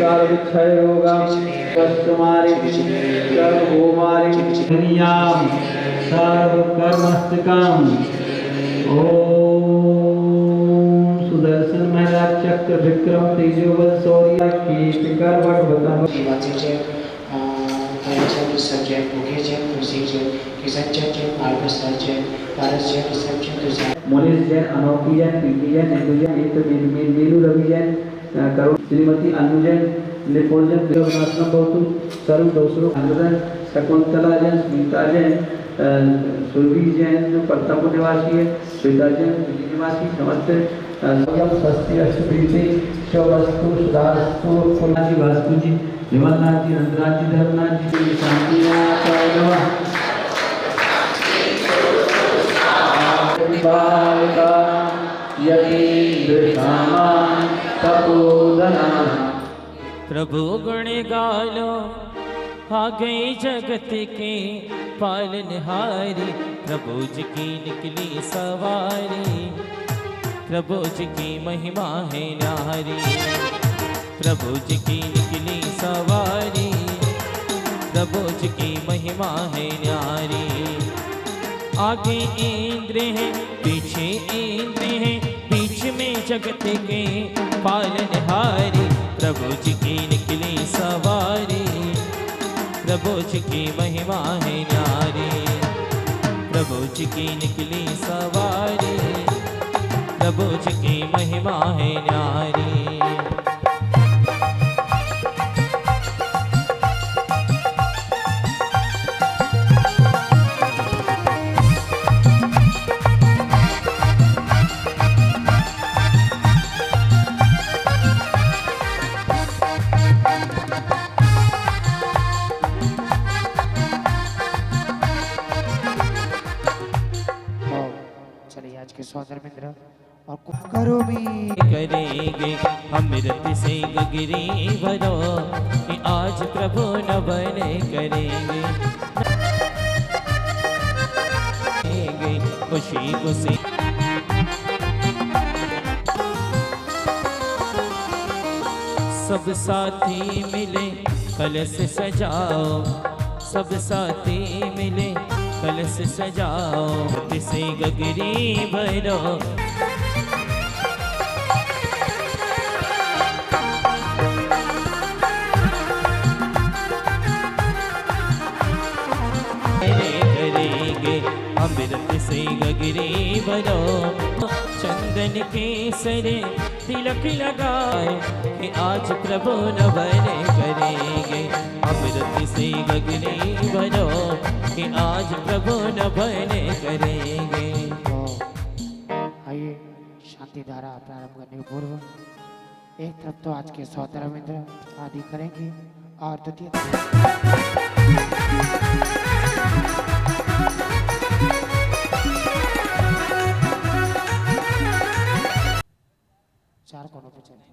कालविच्छय रोगं कस्तुमारि सर्वभौमारि क्रियां सर्वकर्मस्तिकाम् ओम सुदर्शन महाराज चक्र विक्रम तेजोबल शौर्य कीर्तिकर वट बताओ शिवाचे आयोजन विसर्जन मुखेजन कृषिजन किसनजन मार्गस्थाजन पारसजन रिसेप्शन तुझा मोनिस जैन अनोखी जैन प्रीति जैन इंदुजन एक नीलू रवि जैन करुण श्रीमती अनुजन निपुणजन देवनाथन बहुतु सर्व दोसरो अंदरन शकुंतला जैन स्मिता जैन सुरभि जैन जो प्रताप निवासी है श्वेता जैन दिल्ली निवासी समस्त स्वस्ति अष्टप्रीति शवस्तु सुधास्तु कुलनाथ वास्तु जी विमलनाथ जी नंदनाथ जी धर्मनाथ जी शांतिनाथ नमः प्रभु गुण गालो आ गई जगत के पालनहारी प्रभु जी की निकली सवारी प्रभु जी की महिमा है न्यारी प्रभु जी की निकली सवारी प्रभु जी की महिमा है न्यारी आगे इंद्र है पीछे इंद्र है बीच में जगत के पालनहारी प्रभु जी की निकली सवारी प्रभु जी की महिमा है न्यारी प्रभु जी की निकली सवारी प्रभु जी की महिमा है न्यारी सोदर मित्र और करो भी करेंगे अमृत से गिरी भरो कि आज प्रभु न बने करेंगे खुशी खुशी सब साथी मिले कलश सजाओ सब साथी मिले कलश सजाओ से गगरी भरो करेंगे अमृत से गगरी भरो चंदन के सरे तिलक लगाए कि आज प्रभु न बने करेंगे अमृत से गगरी भरो कि आज प्रभु न बने करेंगे आइए शांति धारा प्रारंभ करने के पूर्व एक तरफ तो आज के सोदर मित्र आदि करेंगे और द्वितीय चार कोनों पे चले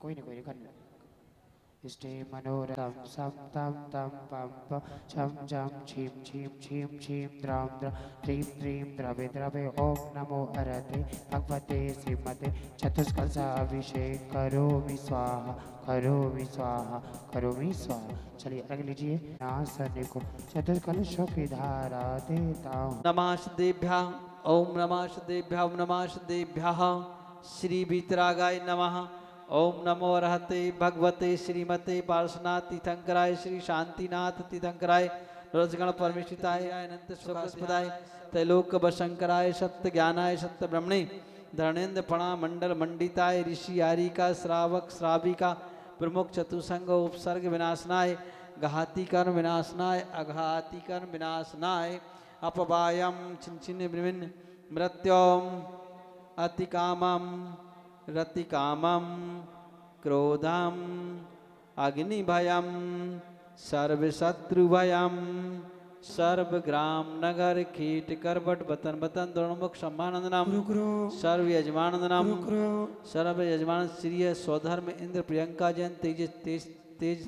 कोई नहीं करना इष्टे मनोरम सम तम तम पम पम छम छम छीम छीम छीम छीम द्राम द्र त्रीम त्रीम द्रवे द्रवे ओम नमो हरते भगवते श्रीमते चतुष्कलशा अभिषेक करोमि स्वाहा करोमि स्वाहा करोमि स्वाहा। चलिए रख लीजिए आसन को चतुष्कलशों की धारा देता हूँ। नमस्तेभ्यः ओम नमस्तेभ्यः ओम नमस्तेभ्यः श्री वीतरागाय नमः ओम नमो रहते भगवते श्रीमते पार्श्वनाथ तीर्थंकराय श्री शांतिनाथ तीर्थंकराय रोजगण परमेश्वराय अनंत सुखास्पदाय त्रैलोक वशंकराय सत्य ज्ञानाय सत्य ब्रह्मणे धरणेन्द्र फणा मंडल मंडिताय ऋषि आरिका श्रावक श्राविका प्रमुख चतुसंग उपसर्ग विनाशनाय घाती कर्म विनाशनाय अघाती कर्म विनाशनाय अपवायम छिन्न विभिन्न मृत्योम अतिकामम रतिकामम क्रोधम अग्निभयम सर्वशत्रुभयम सर्वग्राम नगर कीट करवट बतन बतन दोनमुख सम्मानंदनम सर्व यजमानंदनम सर्व यजमान श्री स्वधर्म इंद्र प्रियंका जैन तेज तेज तेज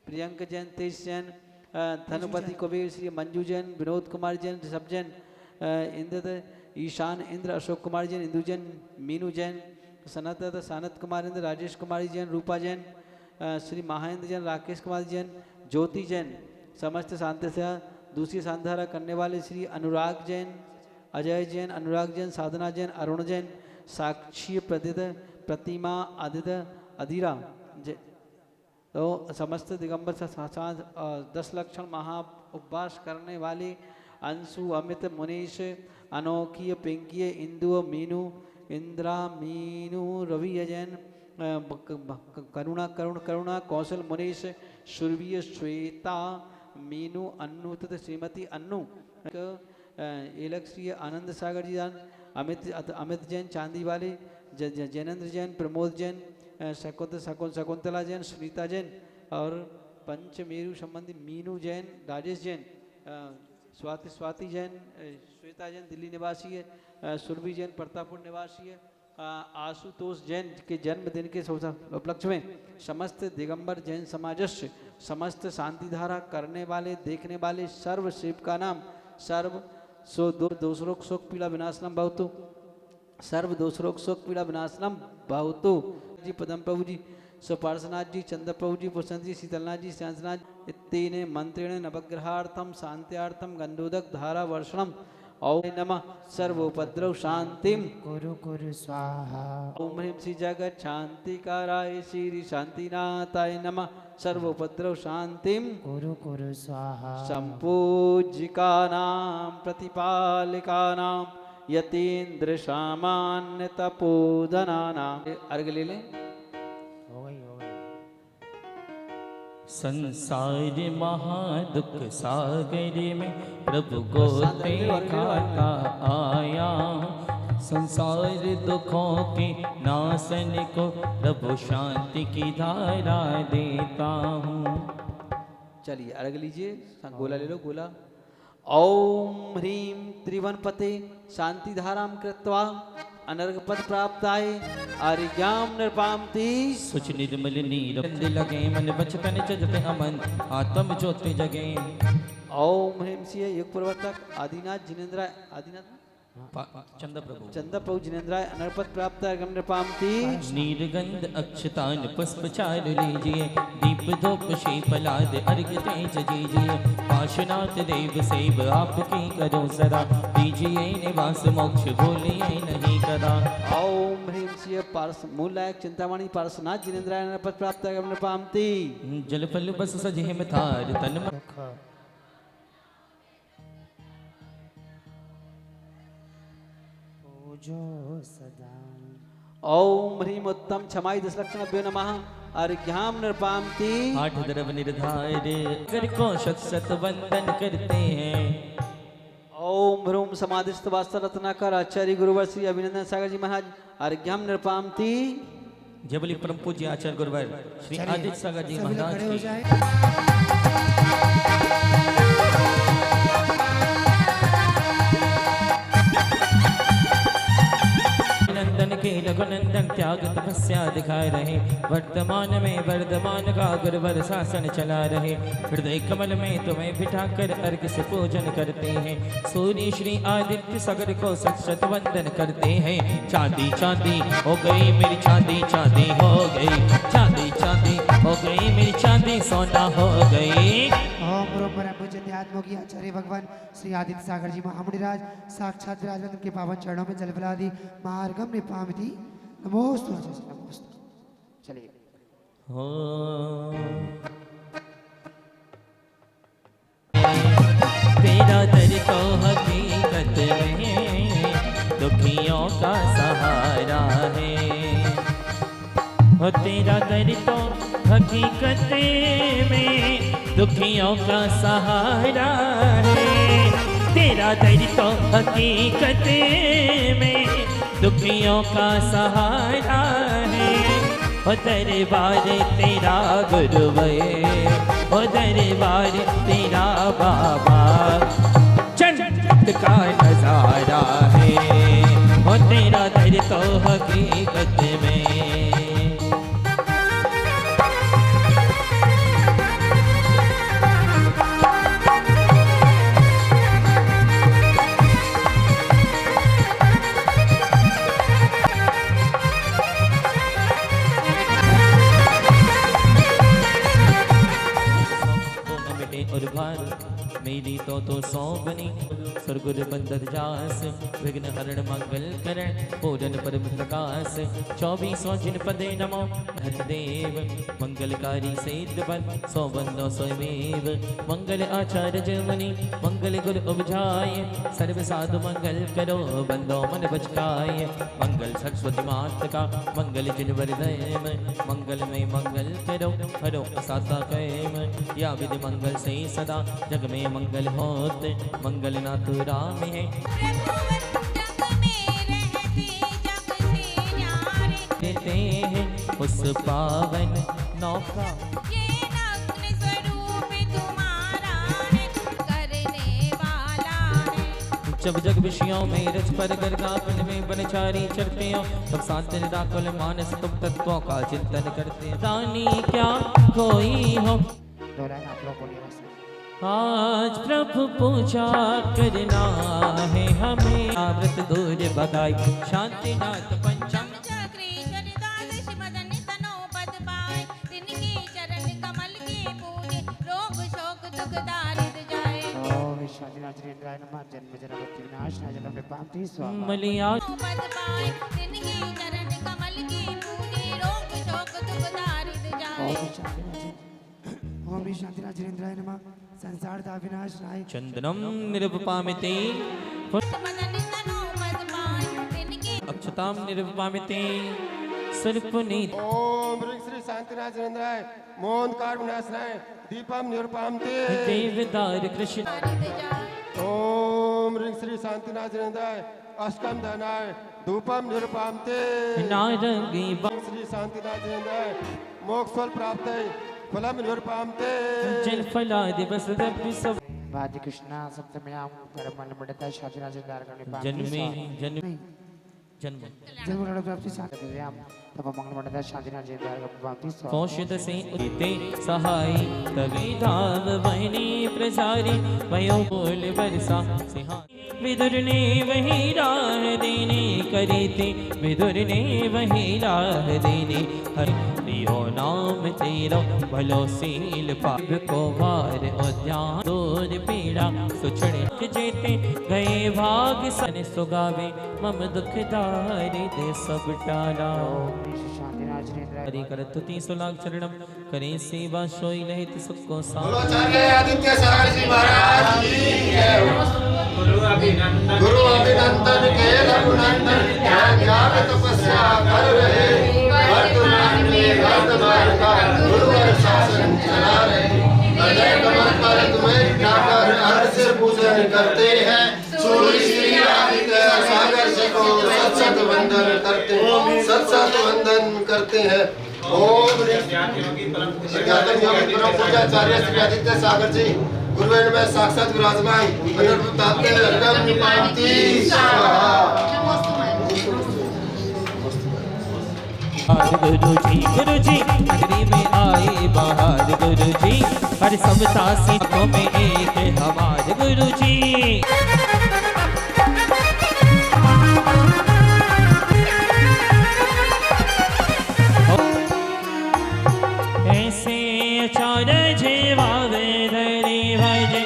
प्रियंक जैन तेज जैन धनुपति कबीर श्री मंजू जैन विनोद कुमार जैन ऋषभ जैन इंद्र ईशान इंद्र अशोक कुमार जैन इंदु जैन मीनू जैन सनत सानत कुमारेंद्र, राजेश कुमारी जैन, रूपा जैन, श्री महेंद्र जैन, राकेश कुमार जैन, ज्योति जैन, समस्त शांति से दूसरी शांतिधारा करने वाले श्री अनुराग जैन, अजय जैन, अनुराग जैन, साधना जैन, अरुण जैन, साक्षी प्रदित, प्रतिमा आदित्य अधीरा तो समस्त दिगंबर से 10 लक्षण महा उपवास करने वाले अंशु, अमित, मुनीश, अनोखी, पिंकी, इंदु, मीनू, इंद्रा, मीनू, रवि जैन, करुणा, कौशल, मुनीश, सुरभि, श्वेता, मीनू, अन्नू तथा श्रीमती अन्नू, एलक्ष्य, आनंद सागर जी जान, अमित जैन, चांदी वाले, जैनेन्द्र जैन, प्रमोद जैन, शकुंतला जैन, सुनीता जैन और पंचमेरु संबंधी मीनू जैन, राजेश जैन, स्वाति जैन, श्वेता जैन दिल्ली निवासी है, सुरभि जैन प्रतापपुर निवासी है, आशुतोष जैन के जन्मदिन के उपलक्ष्य में समस्त दिगंबर जैन समाजस्य समस्त शांतिधारा करने वाले देखने वाले सर्व शिव का नाम सर्व दोषरोग शोक पीड़ा विनाशनम भवतु, सर्व दोषरोग शोक पीड़ा विनाशनम भवतु जी। पदम प्रभु जी, पार्श्वनाथ जी, चंद्र प्रभु जी, पुष्ण जी, शीतलनाथ जी, श्यांसनाथ इत्तेन मंत्रेण नवग्रहार्थम शांत्यार्थम गंधोदक धारा वर्षणम ओम नमः सर्वोपद्रव शांतिम कुरु कुरु स्वाहा। ओम ह्रीं श्री जगत शांतिकाराय श्री शांतिनाथाय नमः सर्वोपद्रव शांतिम कुरु कुरु स्वाहा। संपूजिकानां प्रतिपालिकानां यतीन्द्र सामान्य तपोधनानां। अर्घ ले लें। हो गई हो गई। संसार महादुख सागर में प्रभु को देखा आया, संसार दुखों के नाशन को प्रभु शांति की धारा देता हूँ। चलिए अर्घ लीजिए, गोला ले लो गोला। ओम ह्रीं त्रिवनपते शांतिधारां कृत्वा अनर्घ पद प्राप्ताय आर्याम नृपामति। सुच निर्मल नीर लगे मन बचपन चजते अमन आत्म ज्योति जगे। ओम ह्रीं सिंह युग प्रवर्तक आदिनाथ जिनेन्द्राय आदिनाथ चंद्र प्रभु जिनेन्द्राय अनर्पद प्राप्त अर्घम नृपामति। नीरगंध अक्षतान पुष्प चारु लीजिए, दीप धूप शीपलाद अर्घ तेज दीजिए। पाशुनाथ देव सेव आपकी करो सदा, दीजिए निवास मोक्ष भूलिए नहीं कदा। ओम ह्रीं सिंह पार्श मूलायक चिंतामणि पार्श्वनाथ जिनेन्द्राय अनर्पद प्राप्त अर्घम नृपामति। जल फल बस सजे में थार तन जो सदा। ओम ह्रीं उत्तम क्षमाई 10 लक्षण नमः अर्घ्याम नृपामति। 8 द्रव निर्धार कर को शत वंदन करते हैं। ओम ह्रूम समाधिस्थ वास्तर रत्नाकर आचार्य गुरुवर श्री अभिनंदन सागर जी महाराज अर्घ्याम नृपामति। जबली परम पूज्य आचार्य गुरुवर श्री आदित्य सागर जी महाराज की नंदन के रघुनंदन त्याग तपस्या दिखा रहे, वर्तमान में वर्धमान का गुरुवर शासन चला रहे। हृदय कमल में तुम्हें बिठाकर अर्घ से पूजन करते हैं। सूर्य श्री आदित्य सागर को सत वंदन करते हैं। चांदी चांदी हो गई मेरी चांदी, चांदी हो गई चांदी, चांदी हो गई मेरी चांदी, सोना हो गई। ओम परम पूज्य आत्मोगी आचार्य भगवान श्री आदित्य सागर जी महामुनिराज साक्षात विराजमान के पावन चरणों में जल फलादि मार्गम नृपामति। नमोस्तु नमोस्तु। चलिए हो तेरा दर तो हकीकत में दुखियों का सहारा है। हो तेरा दर तो हकीकत में दुखियों का सहारा है। तेरा दर तो हकीकत में दुखियों का सहारा है। ओ दरबार तेरा गुरुवे, ओ दरबार तेरा बाबा, जन्नत का नजारा है। ओ तेरा दर तो हकीकत में मेरी तो सौ बनी सुरगुर बंदर जास विघ्न हरण मंगल करण पूरन परम प्रकाश 2400 जिन पदे नमो हरिदेव मंगलकारी सिद्ध बल सौ बंदो स्वयमेव मंगल आचार्य जमनी मंगल गुरु उपजाय सर्व साधु मंगल करो बंदो मन बचकाय मंगल सरस्वती मात का मंगल जिन वरदैम मंगल में मंगल करो हरो असाता कैम या विधि मंगल से सदा जग में मंगल होत मंगल नाथ राम है देते हैं उस पावन नौका जब जग विषयों में रच पर गर्गापन में बनचारी चढ़ते हो तब शांति निराकुल मानस तुम तत्वों का चिंतन करते हो रानी क्या कोई हो दो लाइन आप लोग बोलिए बस। आज प्रभु पूजा करना है हमें व्रत दूर बगाई शांतिनाथ पंचम ओम शांतिनाथ जिनेंद्राय नमः जन्म जरा भक्ति विनाशनाय जन्म प्राप्ति स्वाहा मलिया ओम शांतिनाथ जिनेंद्राय नमः संसार का विनाशनाय चंदनम निरुपपामिते अक्षताम निरुपपामिते सर्वपुनीत ओम ह्रीं श्री शांतिनाथ जिनेंद्राय मोहन कार विनाशनाय दीपम निरुपामते देवदार कृष्ण ओम ह्रीं श्री शांतिनाथ जिनेंद्राय अष्टम धनाय धूपम निरुपामते नारंगी श्री शांतिनाथ जिनेंद्राय मोक्षफल प्राप्त फलम निरुपामते जल फला दिवस रवि सब वाद्य कृष्णा सप्तम्याम परमल मडता शांतिनाथ जिनेंद्राय करने जन्मे जन्म जन्म जन्म लड़ प्राप्ति शांतिनाथ तब मंगल मडता शांतिनाथ जिनेंद्राय करने प्राप्ति स्वाहा कौशित से उते सहाय तवे धाम बहनी प्रसारी भयो बोल बरसा सिंहा विदुर ने वही राह देने करी थे विदुर ने वही राह देने हरि दियो नाम तेरा भलो सील पाप को वार उद्यान दूर पीड़ा सुछड़े जेते गए भाग सन सुगावे मम दुख दारी दे सब टाला शांतिनाथ जिनेंद्राय हरि करत 300 लाख चरणम करे सेवा सोई लहित सुख को सा आदित्य सागर जी महाराज की जय गुरु अभिनंदन के रघुनंदन ज्ञान याग तपस्या कर रहे वर्तमान में वर्तमान का गुरुवर शासन चला रहे हृदय कमल पर तुम्हें ठाकर अर्घ से पूजन करते हैं सूर्य श्री आदित्य सागर जी को सत वंदन करते हैं सत वंदन करते हैं ओम ज्ञातम योगी परम पूज्याचार्य श्री आदित्य सागर जी गुरुवेण में साक्षात विराजमान अनंतात्ते अर्घम निपाति स्वाहा गुरु जी नगरी में आए बाहर गुरु जी हर समता सिखों में एक हमारे गुरु जी ऐसे चार जेवावे धरी भजे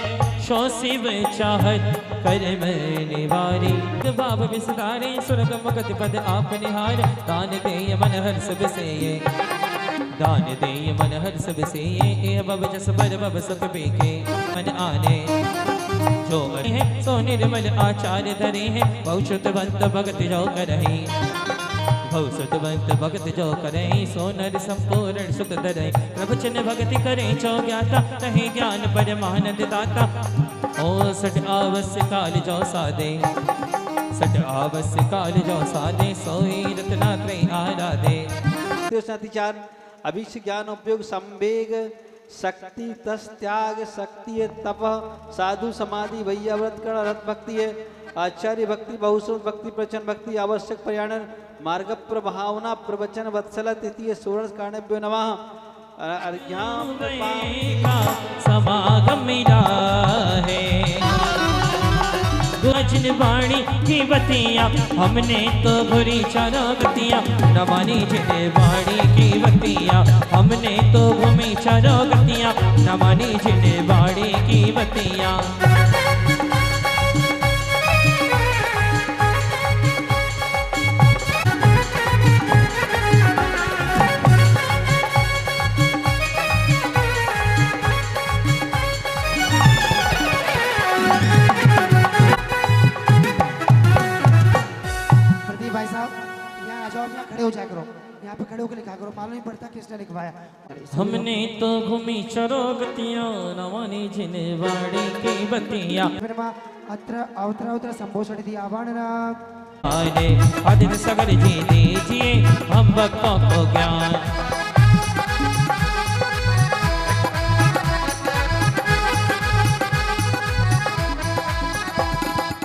शो शिव चाहत कर मैंने वारी बाब विस्तारे सुरग मगध पद आप निहार दान दे मन हर्ष से दान दे मन हर्ष से ये बब जस पर बब सुख बेके मन आने जो है सो निर्मल आचार्य धरे हैं बहुश्रुतवंत भगत जो करहि बहुश्रुतवंत भगत जो करे सो नर संपूर्ण सुख धरे प्रवचन भक्ति करे जो ज्ञाता कहे ज्ञान परमानंद दाता ओ सठ आवश्य काल जो साधे सठ आवश्य काल जो साधे सोई रत्नात्रय आराधे साथीचार अभिष ज्ञान उपयोग संवेग शक्ति तस त्याग शक्ति तप साधु समाधि वैया व्रत कर्ण रथ भक्ति है आचार्य भक्ति बहुश्रुत भक्ति प्रचन भक्ति आवश्यक प्रयाणन मार्ग प्रभावना प्रवचन वत्सल तृतीय सुवर्ण कारणभ्यो नमः अर्घ्याम समागम मिला है गुजन वाणी की बतिया हमने तो बुरी चारोगतिया न मानी जिने वाणी की बतिया हमने तो भूमि चारोगतिया न मानी जिने वाणी की बतिया कल्याण। प्रदीप भाई साहब यहाँ आ जाओ, यहाँ खड़े हो जाया करो, यहाँ पे खड़े होकर लिखा करो, मालूम नहीं पड़ता किसने लिखवाया। हमने तो घूमी चरोगतियाँ नवानी जिनवाड़ी की बतियाँ। फिर माँ अत्र अवतरा उतरा संभोषण दिया आवाणना आने आदित्य सागर जी दीजिए हम भक्तों को ज्ञान।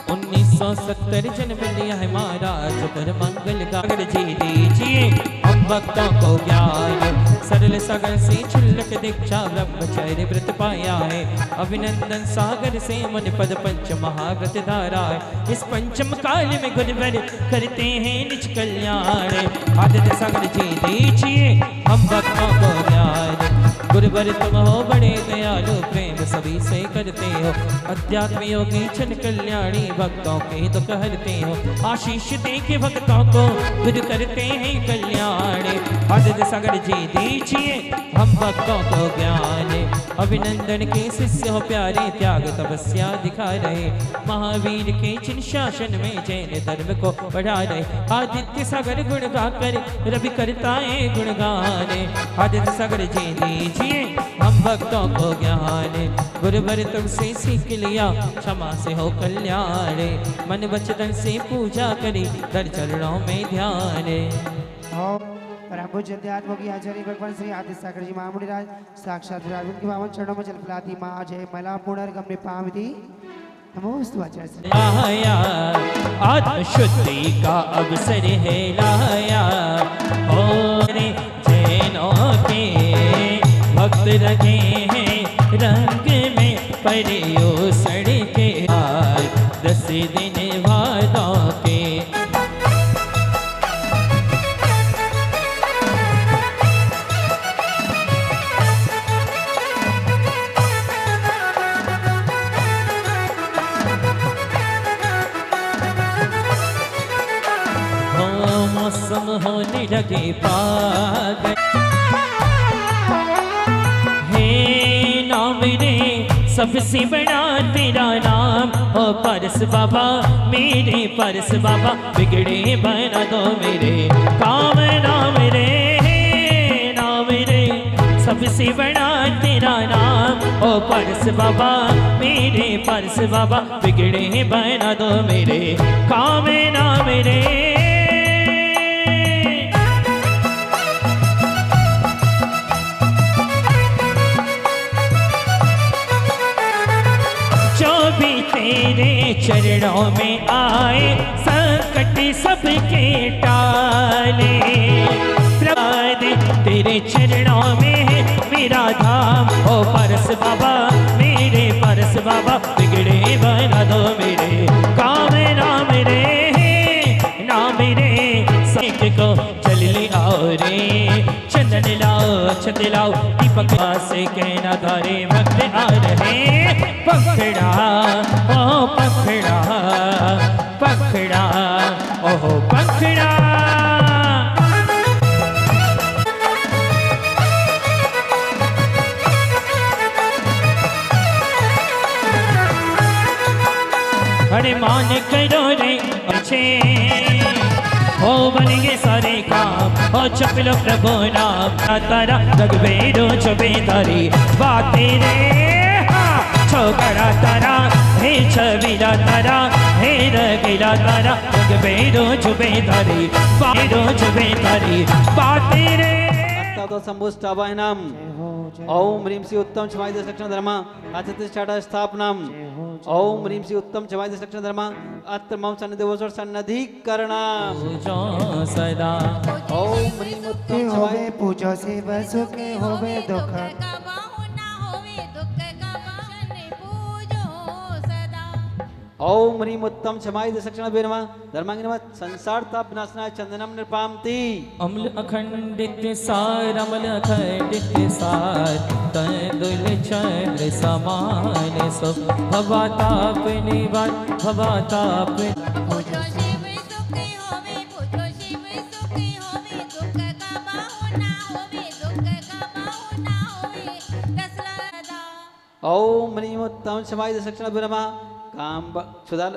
1970 जन्म लिया है महाराज पर मंगल गागर जी दीजिए हम भक्तों को ज्ञान। सरल सागर से छुल्लक दीक्षा ब्रह्मचर्य व्रत पाया है। अभिनंदन सागर से मन पद पंच महाव्रत धारा है। इस पंचम काल में गुरुवर करते हैं निज कल्याण। आदित्य सागर जी दीजिए हम भक्तों को ज्ञान। गुरुवर तुम हो बड़े दयालु प्रेम सभी से करते हो। अध्यात्म योगी जन कल्याणी भक्तों के दुख हरते हो। आशीष दे के भक्तों को गुरु करते हैं कल्याण। आदित्य सागर जी दीजिए हम भक्तों को ज्ञान। अभिनंदन के शिष्य हो प्यारे त्याग तपस्या दिखा रहे। महावीर के चिन शासन में जैन धर्म को बढ़ा रहे। आदित्य सागर गुण गाकर रवि करता है गुणगान। आदित्य सागर जी दीजिए हम भक्तों को ज्ञान। गुरुवर तुमसे सीख लिया क्षमा से हो कल्याण। मन वचन से पूजा करी दर चरणों में ध्यान। परम पूज्य अध्यात्मोगी आचार्य भगवान श्री आदित्य सागर जी महामुनिराज साक्षात विराजमान के पावन चरणों में जल फैलाती माँ जय मला पुनर्गम निपामिति नमोस्तु आचार्य। आया आत्म शुद्धि का अवसर है लाया। और जैनों के भक्त रखे हैं रंग में परियो सड़के आज 10 दिन वादों के। मौसम होने लगे पागल हे नाम रे सबसे बड़ा तेरा नाम। ओ परस बाबा मेरे परस बाबा बिगड़े बना दो मेरे काम। नाम रे नाम रे सबसे बड़ा तेरा नाम। ओ परस बाबा मेरे परस बाबा बिगड़े बना दो मेरे काम। नाम रे तेरे चरणों में आए संकट सबके टाले। तेरे चरणों में है मेरा धाम। ओ परस बाबा मेरे परस बाबा बिगड़े बना दो मेरे काम। नाम रे नाम रे सेक को जल ले आओ रे चंदन लाओ अक्षत लाओ दीपक से कहना धारे भक्त आ रहे। पकड़ा ओ पकड़ा पकड़ा ओहो पकड़ा। अरे मान करो रे अच्छे हो बनेंगे सारे काम। हो जप लो प्रभु नाम तारा रघुबीरो छुबेदारी बातें रे छोकरा तारा हे छबीला तारा हे रगीला तारा रघुबीरो छुबेदारी बातें छुबेदारी बातें रे। संभुष्टावायनम ओम ह्रीं श्री उत्तम क्षमाय दक्षिण धर्म अतिष्ठाता स्थापनम। ओम ह्रीं श्री उत्तम क्षमाय दक्षिण धर्म अत्र मम सन्निधिवोसर सन्निधिकरणम। सदा ओम ह्रीं उत्तम क्षमाय पूजो से सुख होवे दुख ओम ह्रीम उत्तम क्षमाय दशक्षण नमः धर्मांग नमः संसार ताप विनाशनाय चंदनम निर्पामति अम्ल अखंडित सार अमल अखंडित सार तंदुल चंद्र समान सो भवताप निवार भवताप पूजो शिव सुखी होवे पूजो शिव सुखी होवे दुख का बाहु ना होवे दुख का बाहु ना होवे दशरदा ओम ह्रीम उत्तम क्षमाय दशक्षण नमः काम सुधार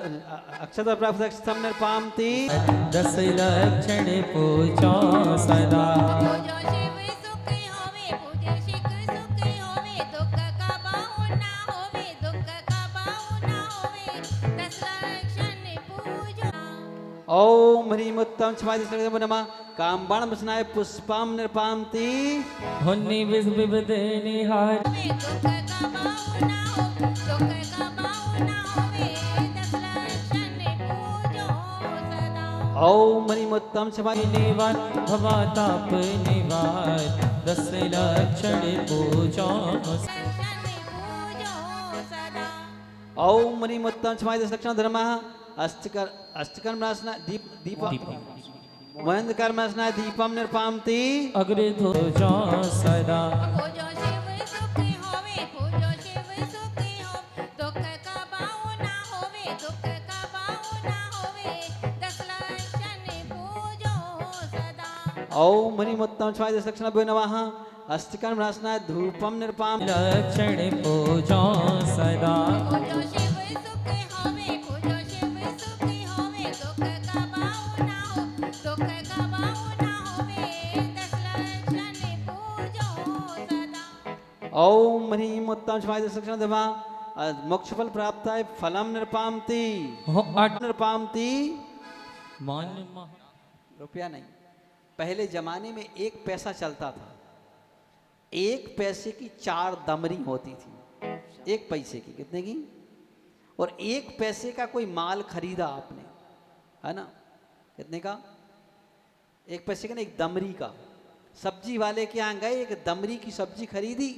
अक्षत प्राप्त स्तम निर्पामति दस लक्षण पूजो सदा पूजो शिव सुखी होवे पूजो शिव सुखी होवे दुख का बाहु ना होवे दुख का बाहु ना होवे दशरक्षण पूजो ओम ह्रीम उत्तम क्षमाय दशक्षण नमः काम बाण बसनाय पुष्पम निर्पामति होनी विज विविध निहार होवे दुख का बाहु ना हो दुख का बाहु ना होवे दशरक्षण पूजो सदा ओम ह्रीम उत्तम क्षमाय निवार भवताप निवार दस लक्षण पूजो दशरक्षण पूजो सदा ओम ह्रीम उत्तम क्षमाय दशक्षण धर्मः अष्टकर्म नाशना दीप दीप महेंद्र कर्म नाशना दीपम निर्पामति अग्रे ध्वजो सदा पूजो शिव सुखी होवे पूजो शिव सुखी हो दुख का बाहु ना होवे दुख का बाहु ना होवे दशरक्षण पूजो सदा ओम ह्रीम उत्तम क्षमाय दशक्षण नमः अष्टकर्म नाशना धूपम निर्पाम लक्षण पूजो सदा पूजो शिव सुखी होवे पूजो शिव सुखी होवे दुख का बाहु ना हो दुख का बाहु ना होवे दशरक्षण पूजो सदा ओम ह्रीम उत्तम क्षमाय दशक्षण नमः मोक्ष फल प्राप्त है फलम निर्पामति हो अट निर्पामति मन महा रुपया नहीं पहले जमाने में एक पैसा चलता था एक पैसे की 4 दमरी होती थी एक पैसे की कितने की और एक पैसे का कोई माल खरीदा आपने है ना कितने का एक पैसे का ना एक दमरी का सब्जी वाले के यहाँ गए एक दमरी की सब्जी खरीदी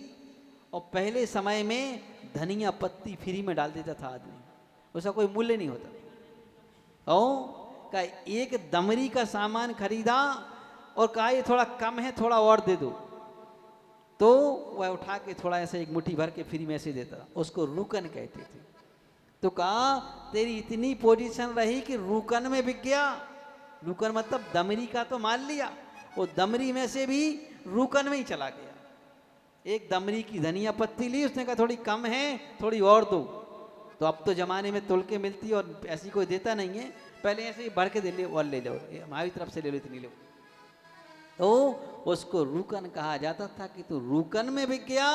और पहले समय में धनिया पत्ती फ्री में डाल देता था आदमी उसका कोई मूल्य नहीं होता ओ का एक दमरी का सामान खरीदा और कहा ये थोड़ा कम है थोड़ा और दे दो तो वह उठा के थोड़ा ऐसे एक मुट्ठी भर के फ्री में ऐसे देता उसको रुकन कहते थे तो कहा तेरी इतनी पोजीशन रही कि रुकन में बिक गया रुकन मतलब दमरी का तो मान लिया वो दमरी में से भी रुकन में ही चला गया एक दमरी की धनिया पत्ती ली उसने कहा थोड़ी कम है थोड़ी और दो तो अब तो जमाने में तुल के मिलती और ऐसी कोई देता नहीं है पहले ऐसे ही भर के दे ले और ले लो हमारी तरफ से ले लो इतनी लो तो उसको रुकन कहा जाता था कि तू रुकन में बिक गया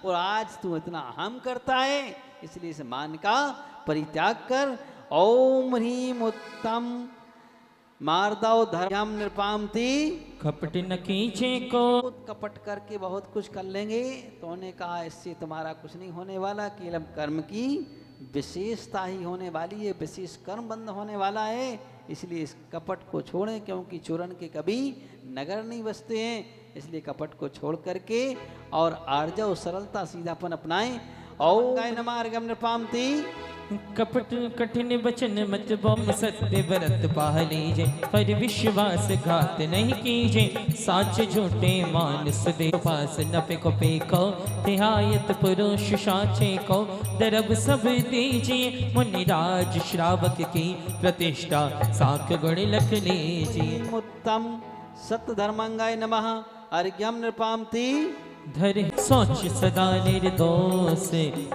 और आज तू इतना अहम करता है इसलिए इस मान का परित्याग कर ओम ह्रीम उत्तम मारदाओ धर्म निर्पामति कपट न कीजे को कपट करके बहुत कुछ कर लेंगे तो उन्होंने कहा इससे तुम्हारा कुछ नहीं होने वाला केवल कर्म की विशेषता ही होने वाली है विशेष कर्म बंद होने वाला है इसलिए इस कपट को छोड़ें क्योंकि चूरन के कभी नगर नहीं बसते हैं इसलिए कपट को छोड़ करके और आर्जव सरलता सीधापन अपनाएं और गाय नमार्गम निर्पामति कपट कठिन वचन मत बम सत्य व्रत पाह लीजे पर विश्वास घात नहीं कीजे साच झूठे मानस दे पास न पे को तिहायत पुरुष साचे को दरब सब दीजिए मुनिराज श्रावक की प्रतिष्ठा साख गुण लख लीजिए उत्तम सत्य धर्मांगाय नमः अर्घ्यम निर्पामति धर सोच सदा निर्दोष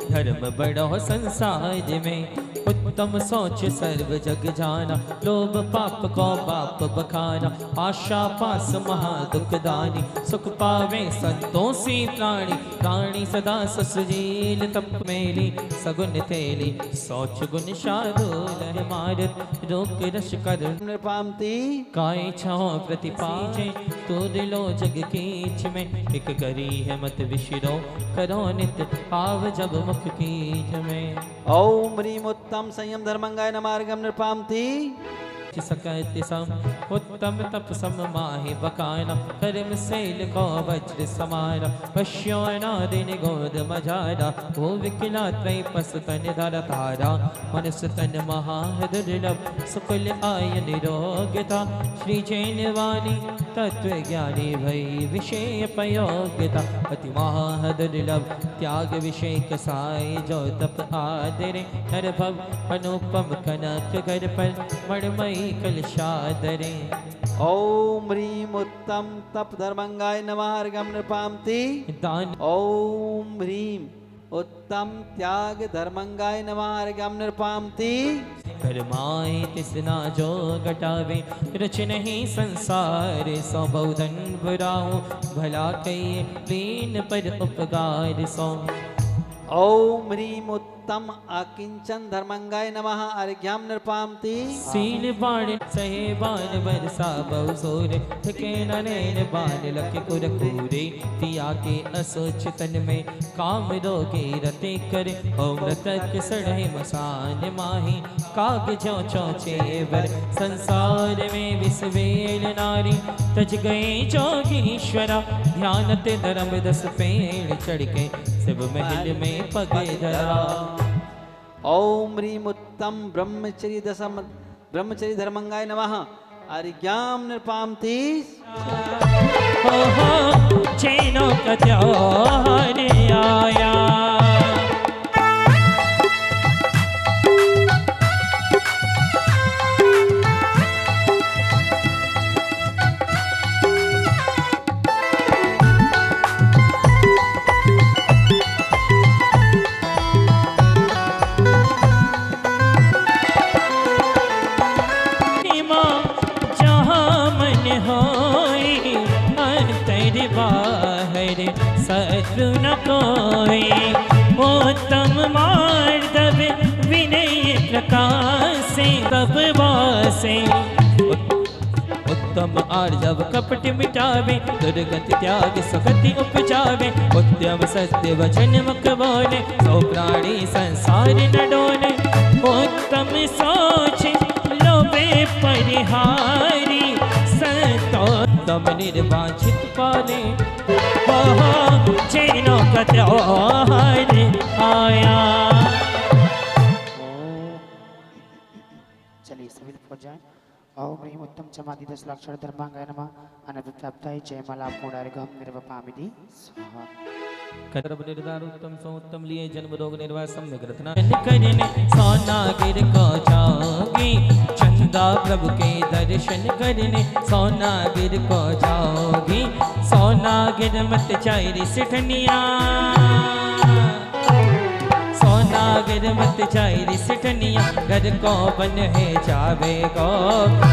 धर्म बड़ो संसार में उत्तम सोच सर्व जग जाना लोभ पाप को बाप बखाना आशा पास महादुख दानी सुख पावे संतोषी प्राणी प्राणी सदा ससुजील तप मेली सगुन तेली सोच गुण शार्दूल मारत रोक रस कर निर्पामति काय छाओ प्रतिपाजे तो दिलो जग कीच में एक करी है मत विशिरो करो नित पाव जब मुख कीच में ओम ह्रीम उत्तम संयम धर्मंगाय नमार्गम निर्पामति सकत सम उत्तम तप सम माहि बकाना कर्म शैल को वज्र समाना पश्यो नादिन गोद मजारा वो विकला त्रय पस तन धर तारा मनस तन महादुर्लभ सुकुल आय निरोगता श्री जैन वाणी तत्व ज्ञानी भई विषय पयोग्यता अति महादुर्लभ त्याग विषय कसाई जो तप आदरे हर भव अनुपम कनक कर पर मणमयी कलशादरे। ओम ह्रीम उत्तम तप धर्मंगाय नमः अर्घ्यं नृपामति। दान ओम ह्रीम उत्तम त्याग धर्मंगाय नमः अर्घ्यं नृपामति। कर्माय तिसना जो घटावे रच नहीं संसार सौ बहुधन बुराओ भला कहिए दीन पर उपकार सौ। ओम ह्रीम उत्तम अकिंचन धर्मंगाय नमः अर्घ्यं नृपामति। सील बाण सहे बाण बरसा बहु सोरे ठके नैन बाण लख कुर कूरे तिया के असोच तन में काम रोगे रते करे अमृतक सड़े मसान माही काग जो चौचे बर संसार में विसवेल नारी तज गए जोगीश्वरा ध्यान ते धर्म दस पेड़ चढ़ के शिव महल में पगे धरा। ओम ह्रीम उत्तम ब्रह्मचर्य दशम ब्रह्मचर्य धर्मंगाय नमः अर्घ्यं नृपामति। जैनों का त्योहार आया शत्रु न कोई उत्तम मार्दव विनय प्रकाश से कब वासे उत्तम आर्जव कपट मिटावे दुर्गति त्याग सुगति उपजावे उत्तम सत्य वचन मुख बोले सौ प्राणी संसार न डोले उत्तम सोच लोभे परिहारी सतोत्तम निर्वांछित पाले जैनों का त्योहार आया। चलिए सभी पहुंच जाए। ओम ह्रीम उत्तम समाधि 10 लाक्षर धर्मांगाय नमः अनभिप्राप्ताय जयमाला पुनर्गम निर्वपामिति स्वाहा। कर्म निर्धारोत्तम सोत्तम लिए जन्म रोग निर्वासम निग्रथना करने सोनागिर को जाओगी चंदा प्रभु के दर्शन करने सोनागिर को जाओगी सोनागिर मत चायरी सिठनिया सोनागिर मत चायरी सिठनिया घर को बन है जावे गो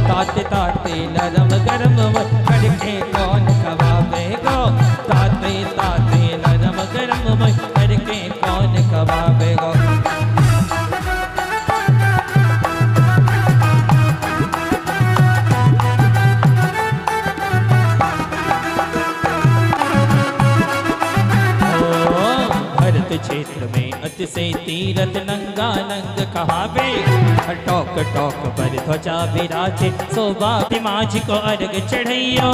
ताते ताते नरम गरम करके कौन खवावे गो ताते ताते नरम गरम करके कौन खवावे गो। क्षेत्र में अति से तीरथ नंगा नंग कहावे टोक टोक पर ध्वजा विराजे शोभा माझी को अर्घ चढ़ैयो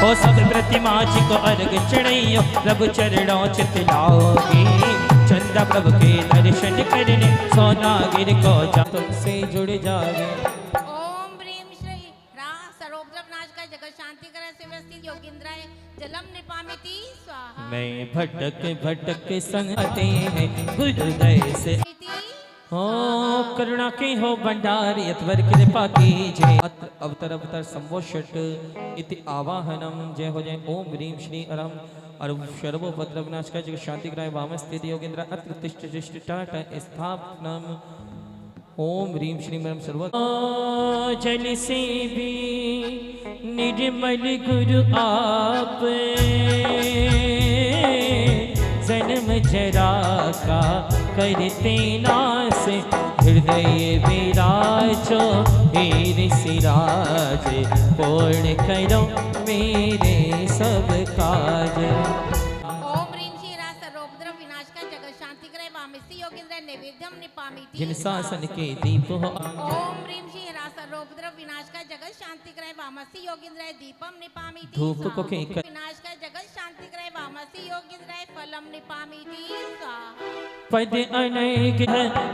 हो सब प्रतिमा जी को अर्घ चढ़ैयो प्रभु चरणों चितलाओगी चंदा प्रभु के दर्शन करने सोनागिर को जा तुमसे जुड़ जावे। ओम ह्रीम श्री रा सर्वोपद्रव नाश का जगत शांति करे से व्यवस्थित योगींद्राय जलम निपामिति स्वाहा। मैं भटक भटक संग आते हैं गुरुदय से हो करुणा के हो भंडारी अतवर कृपा कीजिए अवतर अवतर संवोषट इति आवाहनम जय हो जय। ओम ह्रीम श्री अरम अरु सर्वोपद्रव विनाश का जगत शांति कराय वाम स्थिति योगेंद्र अत्र तिष्ठ जिष्ठ टाट स्थापनम। ओम ह्रीम श्री मरम सर्व जल से भी निर्मल गुरु आप जन्म जरा का करते नास हृदय विराजो हे सिराज पूर्ण करो मेरे सब काज। ओम ह्रीम श्री रा सर्वोपद्रव विनाश का जगत शांति करे वाम स्थिति योगेंद्र नैवेद्यम निपामिति जिन शासन के दीप हो ओम ह्रीम श्री ह्रास रोपद्रव विनाश का जगत शांति करे वामसी योगिंद्राय दीपम निपामिति धूप को स्वाहा। खेकर विनाश का जगत शांति करे वामसी योगिंद्राय फलम निपामिति स्वाहा। पद अनेक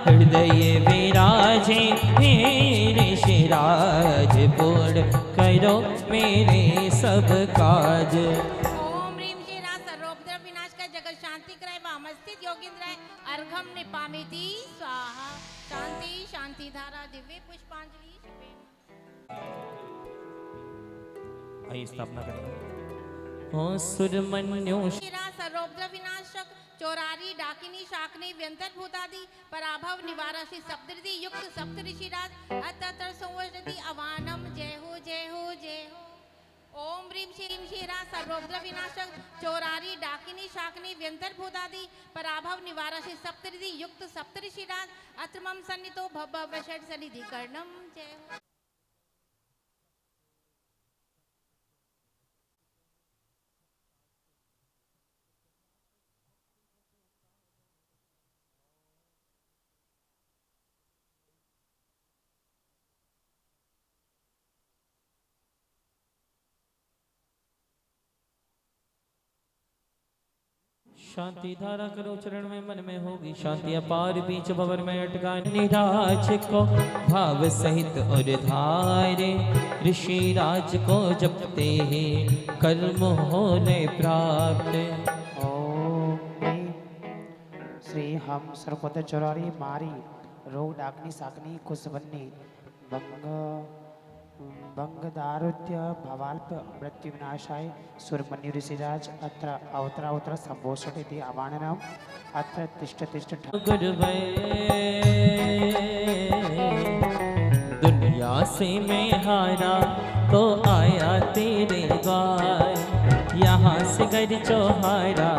हृदय विराजे मेरे शिराज पूर्ण करो मेरे सब काज। ओम ह्रीम श्री ह्रास रोपद्रव विनाश का जगत शांति करे वामस्थित योगिंद्राय अर्घम निपामिति स्वाहा। शांति शांति धारा दिव्य पुष्पांजलि। आइए स्थापना करेंगे। हो सुरमन्यो शिरा सर्वोपद्रव विनाशक चौरारी डाकिनी शाकनी व्यंतर भूतादि पराभव निवारसी सप्तऋषि युक्त सप्तऋषिराज अततर संवजति अवानम जय हो जय हो जय हो। ओम ह्रीम श्रीम शिरा सर्वोपद्रव विनाशक चौरारी डाकिनी शाकनी व्यंतर भूतादि पराभव निवारसी सप्तऋषि युक्त सप्तऋषिराज अत्रमम सन्नितो भव वषट सनिधि कर्णम जय हो। शांति धारा करो चरण में मन में होगी शांति अपार बीच भवर में अटका निराज को भाव सहित और धारे ऋषि राज को जपते ही कर्म होने प्राप्त। ओम ह्रीं श्री हम सर्वपद चौरारी मारी रोग डाकनी साकनी कुशवन्नी भंग दारुद्य भवाल्प मृत्यु विनाशाय सुरमन्यु ऋषिराज अत्र अवतरावतर संभोषति आवाहनम अत्र तिष्ठ तिष्ठ गुरुवे दुनिया से मैं हारा तो आया तेरे द्वार यहाँ से घर चौहारा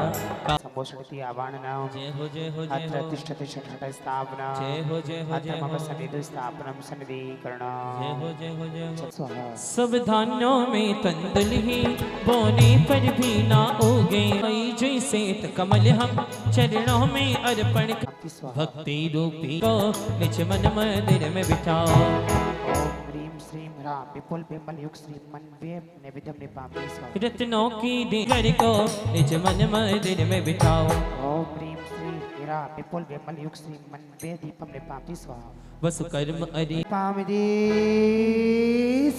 संभोषति आवाहनम जय हो जय हो जय अत्र हो तिष्ठ तिष्ठ ठठ स्थापना जय हो जय हो जय अत्र मम हो सन्निधि स्थापनम सन्निधि जय करणम हो जय हो जय हो। स्वाहा। सब धान्यों में तंदुल ही बोने पर भी ना उगे जैसे कमल हम चरणों में अर्पण भक्ति रूपी को निज मन मंदिर में बिठाओ। ओम ह्रीं श्रीं ह्रां विपुल विमल युग श्री मन वे नैवेद्यम निपामिति स्वाहा। रत्नों की दीगर को निज मन मंदिर में बिठाओ। ओम ह्रीं श्रीं ह्रां विपुल विमल युग श्री मन वे दीपम निपामिति स्वाहा। वसु कर्म अरि निपामिति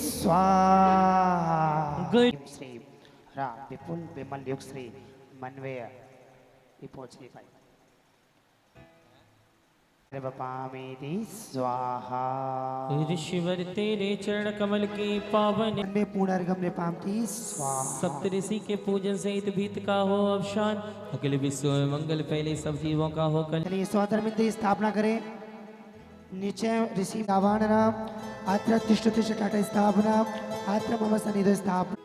स्वाहा। गुरु ह्रीं श्रीं ह्रां विपुल विमल युग श्री मन वे विपुल श्री भाई निपामिति स्वाहा। ऋषिवर तेरे चरण कमल की पावन मन में पूर्ण अर्घम निपामिति स्वाहा। सप्तऋषि के पूजन सहित भीत का हो अवसान अखिल विश्व में मंगल फैले सब जीवों का हो कल्याण। चलिए स्वधर्मित स्थापना करें। नीचे ऋषि आवाहन नाम अत्र तिष्ठ तिष्ठ टाटा स्थापना अत्र मम सन्निधि स्थापना।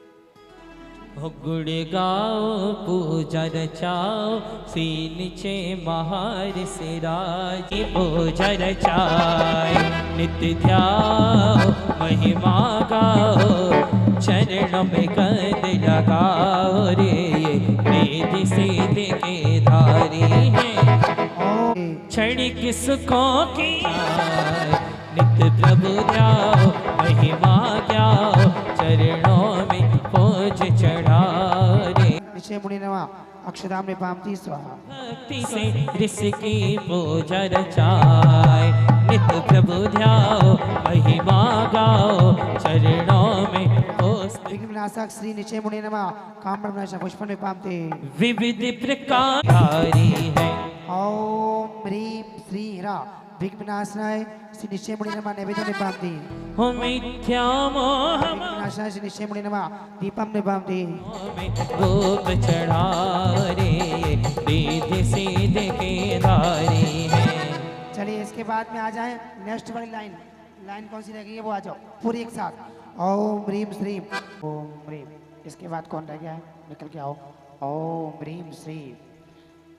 हो गुण गाओ पूजा रचाओ सी नीचे महार से राज पूजा रचाए नित्य ध्याओ महिमा गाओ चरणों में कंद लगाओ रे ये रिद्धि सिद्धि के धारी हैं क्षणिक सुखों की नित्य प्रभु ध्याओ महिमा गाओ चरणों में पूज चढ़ाओ रे। नीचे मुनि नवा अक्षदाम निपामिति स्वाहा। भक्ति से ऋषि की पूजा रचाए नित्य प्रभु ध्याओ महिमा गाओ चरणों में विघ्न विनाशक श्री नीचे मुनि नवा काम विनाशक पुष्प निपामिति। विविध प्रकार धारी है। ओम ह्रीं श्री ह्रां विघ्न विनाशनाय श्री नीचे मुनि नवा नैवेद्यम निपामिति। हो मिथ्या मोह विनाशनाय श्री नीचे मुनि नवा दीपम निपामिति। में रूप चढ़ा रे रिद्धि सिद्धि के धारी है। चलिए इसके बाद में आ जाए नेक्स्ट वाली लाइन। लाइन कौन सी रह गई है वो आ जाओ पूरी एक साथ। ओम ह्रीं श्रीं ओम ह्रीं। इसके बाद कौन रह गया है निकल के आओ। ओम ह्रीं श्रीं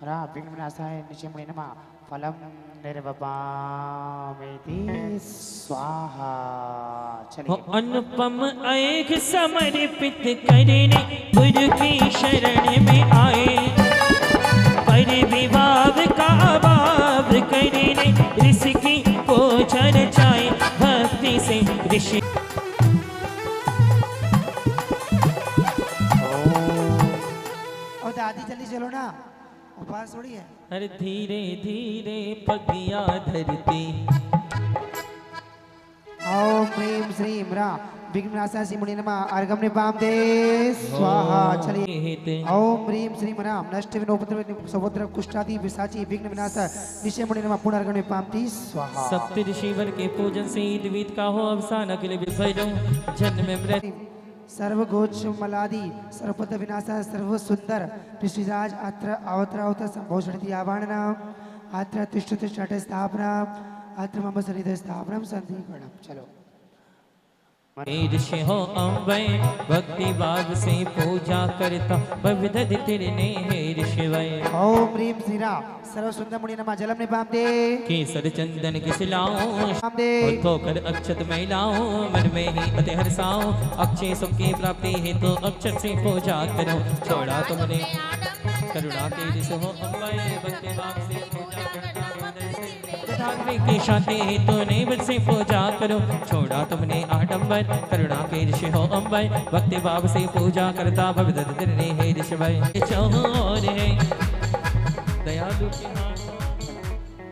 ह्रां विघ्न विनाशाय नीचे मुनि नमः फलम निर्वपामिति स्वाहा। हो चलिए अनुपम ऐघ समर्पित करने गुरु की शरण में आए पर विभाव का अभाव करने आधी जल्दी चलो ना, उपवास थोड़ी है। अरे धीरे धीरे पगिया धरती। ओम ह्रीं श्रीं ह्रां विघ्ननाशाय मुनि नमः अर्घम निपाम दे स्वाहा। चलिए ओम ह्रीं श्रीं ह्रां नष्ट विनोपद्रव समुद्र कुष्ठादि विशाची विघ्न विनाश ऋषि मुनि नमः पुनः अर्घम निपाम दे स्वाहा। सप्त ऋषिवर के पूजन से द्वित का हो अवसान अखिल विभजो जन्म मृत्यु। सर्वगोच मलादि सर्वपद विनाश सर्व सुंदर ऋषिराज अत्र अवतरावत संभोषणति आवाहना अत्र तिष्ठ तिष्ठ स्थापना अत्र मम सन्निध स्थापनम संधिकरणम। चलो ऋषि हो अम्बे भक्ति भाव से पूजा करता विविध तिरने हे ऋषि वै। ओम ह्रीं श्रीं ह्रां सर्व सुंदर मुनि नमः जलम निपाम दे केसर चंदन किसलाऊं दे होकर अक्षत महिलाओं मन में ही अति हर्षाओं अक्षय सुख की प्राप्ति हेतु अक्षत से पूजा करो छोड़ा तुमने करुणा के ऋषि हो अम्बे भक्ति भाव से पूजा करता की शांति हेतु नैवेद्य से पूजा करो छोड़ा तुमने आडंबर करुणा के ऋषि हो अम्बर भक्ति भाव से पूजा करता भविष्य हे ऋषि भाई चौर है दयालु की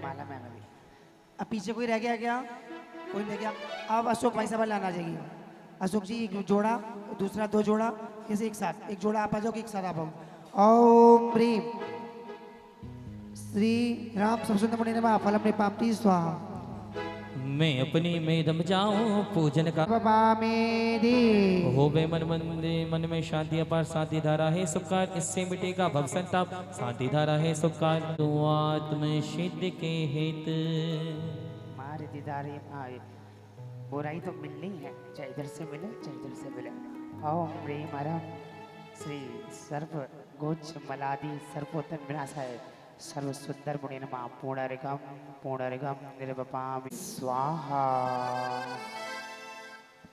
माला में अभी। अब पीछे कोई रह गया क्या? कोई रह गया? अब अशोक भाई साहब लाना चाहिए। अशोक जी एक जोड़ा दूसरा दो जोड़ा ऐसे एक साथ एक जोड़ा आप आ जाओ एक साथ आप आओ। ओम ह्रीं श्री राम सबसुंदर मुनि नमः फलम निपाति स्वाहा। मैं अपनी में दम जाऊं पूजन का बाबा में दे होवे मन मंदिर मन में शांति अपार शांति धारा है सुखार इससे मिटेगा भव संताप शांति धारा है सुखार तू आत्म सिद्ध के हेत मारे दीदारे आए बुराई तो मिलनी है चाहे इधर से मिले चाहे इधर से मिले। ओम ह्रीं ह्रां श्री सर्व गोच मलादि सर्वोत्तम विनाशाय सर्व सुंदर मुनि नमः पूर्णरिगम निर्वपामि स्वाहा।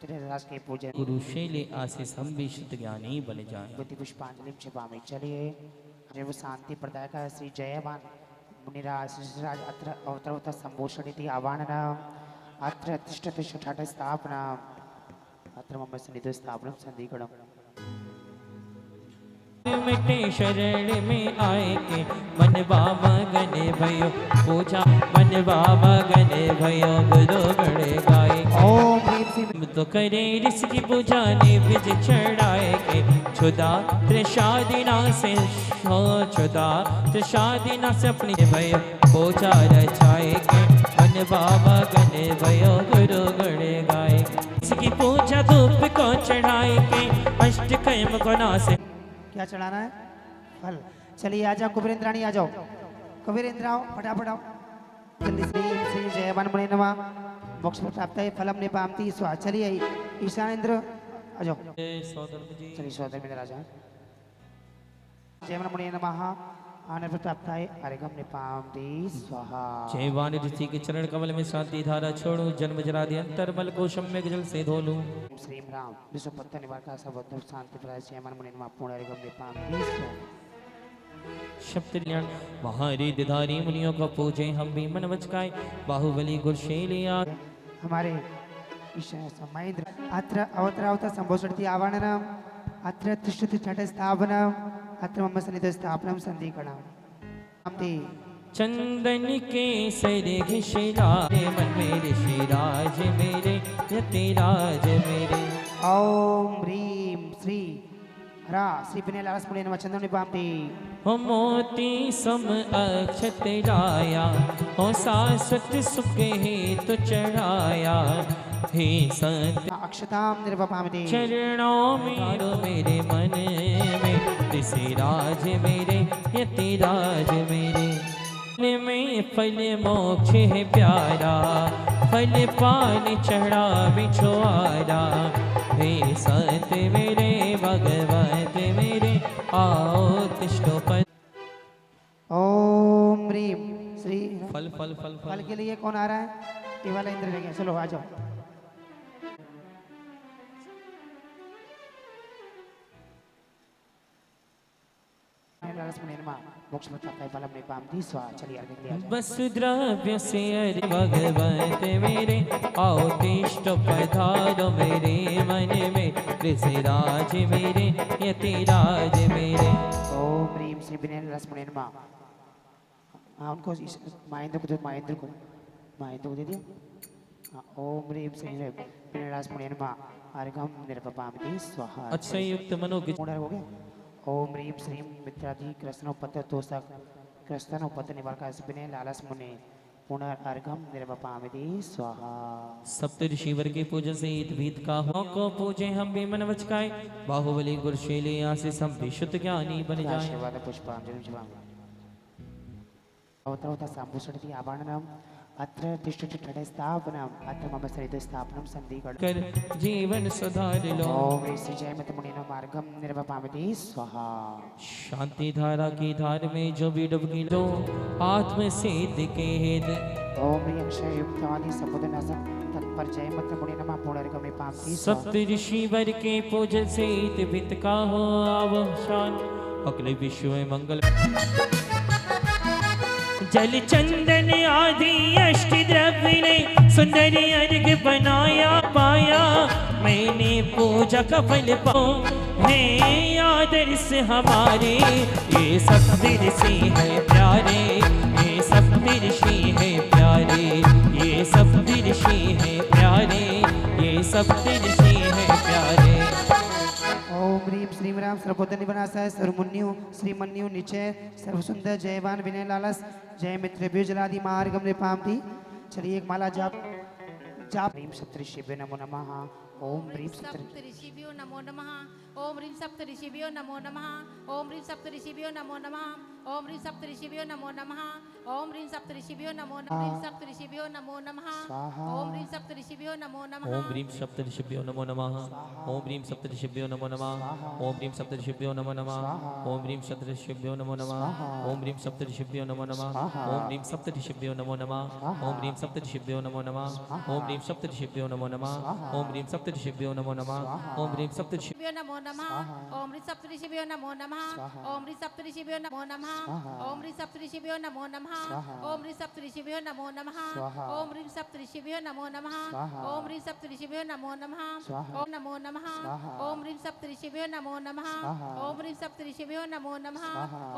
तेरे राज के पूजन गुरु शैले आशीष हम भी शुद्ध ज्ञानी बन जाएं। बुद्धि पुष्पांजलि छिपामी। चलिए जय शांति प्रदायक श्री जयवान मुनिराज ऋषिराज अत्र अवतरवत संभूषणिति आवाहना अत्र तिष्ठ तिष्ठ ठाठ स्थापना अत्र मम सन्निध स्थापनम संधिकरणम। मिटे शरण में आए के मन बाबा गने भयो पूजा मन बाबा गने भयो गुरु गणे गाए। ओम ह्रीं श्रीं तो करे ऋषि पूजा ने विज चढ़ाए के छुदा त्रिशादिना से हो छुदा त्रिशादिना से अपनी भयो पूजा रचाए के मन बाबा गने भयो गुरु गणे गाए। इसकी पूजा धूप को चढ़ाए के अष्ट कयम गुना से क्या चढ़ाना है? फल। चलिए आ जाओ कुबेरेंद्राणी आ जाओ कुबेरेंद्र आओ फटाफट आओ जल्दी से। श्री जयवान मुनि नमः मोक्ष प्राप्त है फलम निपामति स्वाहा। चलिए ईशानेंद्र आ जाओ चलिए सौदर में राजा जयवान मुनि नमः आनंद प्राप्त है अर्घम निपामति स्वाहा। जयवान ऋषि के चरण कमल में शांति धारा छोड़ू जन्म जरादि अंतर मल को सम्यक जल से धो लूं। श्री राम विश्वपत्त निवारक सर्वोत्तम शांति प्रदाय जयवान मुनि नमः पूर्ण अर्घम निपामति स्वाहा। शब्द कल्याण महारी दिधारी मुनियों को पूजे हम भी मन वचकाए बाहुबली गुरशैलिया हमारे ईश्वर महेंद्र अत्र अवतरावत संभोषणति आवाहनम अत्र तिष्ठति छठ स्थापनम अत्र मम सन्निध स्थापनम संधिकरणम। चंदन के सर घिशराए मन मेरे श्रीराज मेरे यतिराज मेरे। ओम ह्रीं श्री ह्रां श्री पिनेलास मुनि नमः चंदन निपामति। हो मोती सम अक्षत राया हो शाश्वत सुख हेतु चढ़ाया हे संत अक्षताम निर्वपामि। चरणों में मेरे मन में ऋषिराज मेरे यतिराज मेरे। में फल मोक्ष है प्यारा फल पान चढ़ा बिछुआरा हे संत मेरे भगवत मेरे आओ तिष्ठो पर। ओम ह्रीं श्री फल फल फल फल के लिए कौन आ रहा है? ये वाला इंद्र रह गया। चलो आ जाओ। लालच मुनि नमः मोक्ष प्राप्ति फल में पामती स्वाहा। चलिए अर्घ दिया जाए। वसुद्रव्य से अरे भगवत मेरे आओ तिष्ठ पधारो मेरे मन में ऋषिराज मेरे यतिराज मेरे। ओम ह्रीम श्री विनय लालच मुनि नमः। हाँ उनको महेंद्र को महेंद्र को दे दिया। हाँ, ओम ह्रीम श्री विनय लालच मुनि नमः अर्घम निर्पपामति स्वाहा। अच्छा युक्त मनोग पूर्ण हो गया। ओम ह्रीम श्रीम मित्रादि कृष्णोपत तोषक कृष्णोपत निवारक विनय लालच मुनि पुनर्अर्घम निर्वपामि स्वाहा। सप्त ऋषिवर के पूजन से हित भीत का हो को पूजे हम भी मन वचकाए बाहुबली गुरुशैली आशीष हम भी शुद्ध ज्ञानी बन जाए। आशीर्वाद पुष्पांजलि जपामि। अवतरवता साम्बुषति आभरणम अत्र तिष्ठति स्थापनम अत्र मम सरित स्थापनम संधिगण कर जीवन सुधार लो। ओम श्री जयमत मुनि नमः मार्गम निर्वपामि स्वाहा। शांति धारा की धार में जो भी डुबकी लो आत्म सिद्ध के हेत। ओम ह्रीं अक्षय युक्तवादी सपुदनासं तत्पर जयमत मुनि नमः पुनर्गमे पामति स्वाहा। सप्त ऋषिवर के पूजन से हित भीत का हो अवसान अगले विश्व में मंगल। जल चंदन आदि अष्ट द्रव्य ने सुंदर अर्घ बनाया पाया मैंने पूजा का फल पाओ है आदर्श हमारे। ये सप्त ऋषि है प्यारे ये सप्त ऋषि है प्यारे ये सप्त ऋषि है प्यारे ये सप्त ऋषि है प्यारे। ओम ह्रीं श्रीं राम सर्वोदय निवनासाय सर्वमुन्यु श्रीमन्यु निचय सर्वसुंदर जयवान विनय लालस जय मित्र बीजलादि मार्गम निपामति। चलिए एक माला जाप ह्रीं सप्तऋषिभ्यो नमो नमः। ओम ह्रीं सप्तऋषिभ्यो नमो नमः। ओम ह्रीं सप्तऋषिभ्यो नमो नमः। ओम ह्रीं सप्तऋषिभ्यो नमो नमः। ओम ह्रीं सप्तऋषिभ्यो नमो नमः। ओम ह्रीं सप्तऋषिभ्यो नमो नमः। सप्तऋषिभ्यो नमो नमः। ओम ह्रीं सप्तऋषिभ्यो नमो नमः। ओम ह्रीं सप्तऋषिभ्यो नमो नमः। ओम ह्रीं सप्तऋषिभ्यो नमो नमः। ओम ह्रीं सप्तऋषिभ्यो नमो नमः। ओम ह्रीं सप्तऋषिभ्यो नमो नमः। ओम ह्रीं सप्तऋषिभ्यो नमो नमः। ओम ह्रीं सप्तऋषिभ्यो नमो नमः। ओम ह्रीं सप्तऋषिभ्यो नमो नमः। ओम ह्रीं सप्तऋषिभ्यो नमो नमः। ओम ह्रीं सप्तऋषिभ्यो नमो नमः। ओम ह्रीं सप्तऋषिभ्यो नमो नमः। ओम ह्रीं सप्तऋषिभ्यो नमो नमः। ओम ह्रीं सप्तऋषिभ्यो नमो नमः। ओम ह्रीं सप्तऋषिभ्यो नमो नमः। ओम ह्रीं सप्तऋषिभ्यो नमो नमः। ओम ह्रीं सप्तऋषिभ्यो नमो नमः। ओम ह्रीं सप्तऋषिभ्यो नमो नमः। ओम नमो नमः। ओम ह्रीं सप्तऋषिभ्यो नमो नमः। ओम ह्रीं सप्तऋषिभ्यो नमो नमः।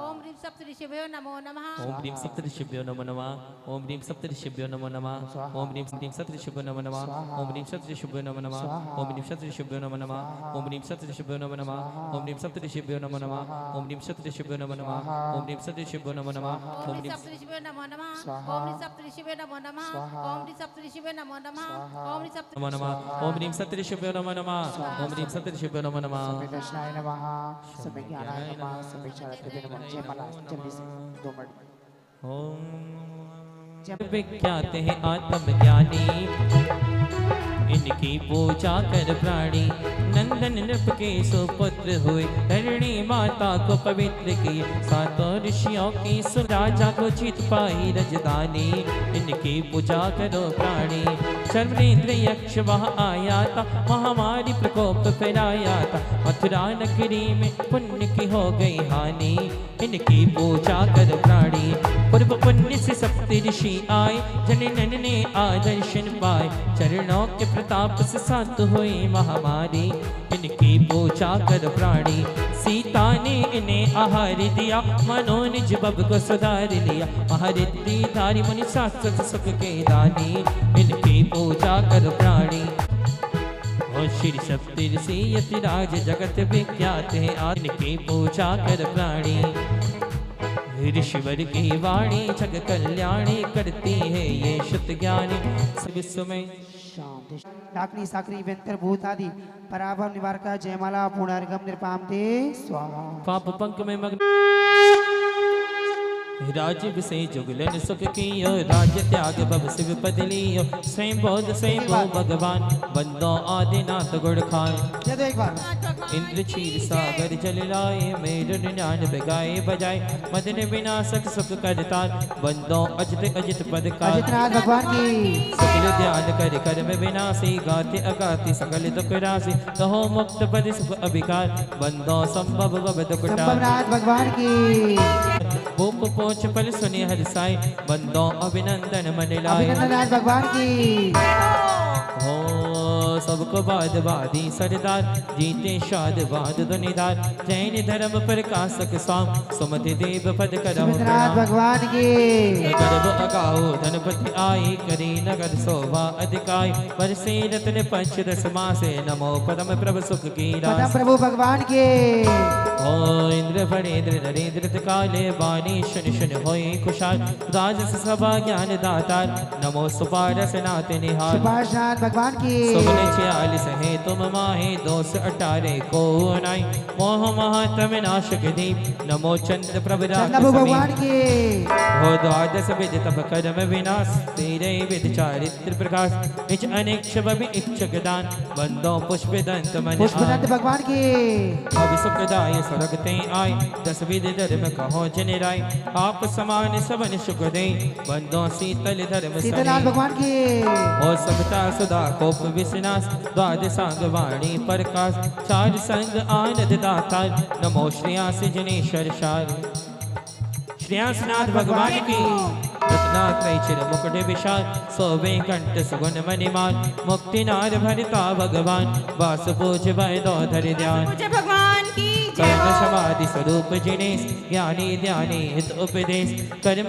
ओम ह्रीं सप्तऋषिभ्यो नमो नमः। ओम ह्रीं सप्तऋषिभ्यो नमो नमः। ओम ह्रीं सप्तऋषिभ्यो नमो नमः। ओम ह्रीं सप्तऋषिभ्यो नमो नमः। ओम ह्रीं सप्तऋषिभ्यो नमो नमः। ओम ह्रीं सप्तऋषिभ्यो नमो नमः। ओम ह्रीं सप्तऋषिभ्यो नमो नमः। ओम ह्रीं सप्तऋषिभ्यो नमो नमः। ओम ह्रीं सप्तऋषिभ्यो नमो नमः। ओम ह्रीं सप्तऋषिभ्यो नमो नमः। ओम ह्रीं सप्तऋषिभ्यो नमो नमः। ओम ह्रीं सप्तऋषिभ्यो नमो नमः। ओम ह्रीं सप्तऋषिभ्यो नमो नमः। ओम ह्रीं नमो नमः। ओम ह्रीं सप्तऋषिभ्यो नमो नमः। ओम ह्रीं सप्तऋषिभ्यो नमो नमः। समय दर्शनाय नमः। समय ज्ञानाय नमः। समय चारित्र्य नमः। जय माला जल्दी से 2 मिनट। ओम जब विख्यात है आत्मज्ञानी इनकी पूजा कर प्राणी नंदन नृप के सुपुत्र हुए धरणी माता को पवित्र किए सातों ऋषियों की सुन राजा को जीत पाई रजदानी इनकी पूजा करो प्राणी सर्वेंद्र यक्ष वहाँ आया था महामारी प्रकोप फैलाया था मथुरा नगरी में पुण्य की हो गई हानि इनकी पूजा कर प्राणी पूर्व पुण्य से सप्त ऋषि आए जनन ने आदर्शन पाए चरणों के प्रताप से शांत हुई महामारी इनकी पूजा कर प्राणी सीता ने इन्हें आहार दिया मनोनिज बब को सुधार लिया महारिद्धि धारी मुनि शाश्वत सुख के दानी इनकी पूजा कर प्राणी और श्री सप्त ऋषि यतिराज जगत विख्यात है इनकी पूजा कर प्राणी ऋषिवर की वाणी जग कल्याणी करती है ये शुद्ध ज्ञानी विश्व में शांति डाकनी साकरी व्यंतर भूत आदि पराभव निवारक जयमाला पुनर्गम निर्पामते स्वाहा। पाप पंख में मग्न राज्य विषय जुगलन सुख कियो राज्य त्याग भव शिव पद लियो स्वयं बोध स्वयं भगवान बंदो आदिनाथ गुण खाए। एक बार इंद्र क्षीर सागर जल लाए, मेरु ज्ञान बिगाए बजाए, मदन विनाशक सुख करतार, बंदो अजित अजित पद का। अजितनाथ भगवान की सकल ध्यान कर कर्म विनाशी, गाति अगाति सकल दुख राशि, तहो मुक्त पद सुख अभिकार, बंदो संभव भव दुख टार। संभवनाथ भगवान की भूप पोछ फल सुनि हर्षाय, बंदो अभिनंदन मन लाए। अभिनंदनाथ भगवान की हो सबको बाद बादी सरदार, जीते शाद बाद दुनिदार, जैन धर्म प्रकाशक स्वाम, सुमति देव पद करहु सुमित्रनाथ प्रणाम। भगवान की गर्भ अगाओ धनपति आई, करी नगर शोभा अधिकाय, बरसे रत्न पंचदश मासे, नमो परम प्रभु सुख की पदम रास। प्रभु भगवान के ओ इंद्र फणेन्द्र नरेंद्र काले, बानी शनि शनि होई कुशाल, राजस सभा ज्ञान दातार, नमो सुपारस नाथ निहाल। सुभाषनाथ भगवान की सुमन 46 है तुम माहे, 218 को नाई, मोह महात्म नाशक दीप, नमो चंद्र प्रभु चंद्र भगवान की हो द्वादश विध तब कर्म विनाश, तेरे विध चारित्र प्रकाश, निज अनेक शब इच्छक दान, बंदो पुष्प दंत मन पुष्पदंत भगवान की अब सुखदाय स्वर्गते आय, 10 विध धर्म कहो जन राय, आप समान सबन सुख दे, बंदो शीतल धर्म शीतलनाथ सने। भगवान की और समता सुधा कोप विश्नाश, द्वादशांग वाणी प्रकाश, 4 संग आनंद दातार, नमो श्रेयांस जनेश्वर शार। श्रेयांसनाथ भगवान की रत्नात्रय चिर मुकुट विशाल, सोवे कंठ सुगुण मणिमाल, मुक्ति नार भरिता भगवान, वास पूज वैदो धर ध्यान। पूज्य भगवान की जय कर्म हो। समाधि स्वरूप जिनेश, ज्ञानी ध्यानी हित उपदेश, कर्म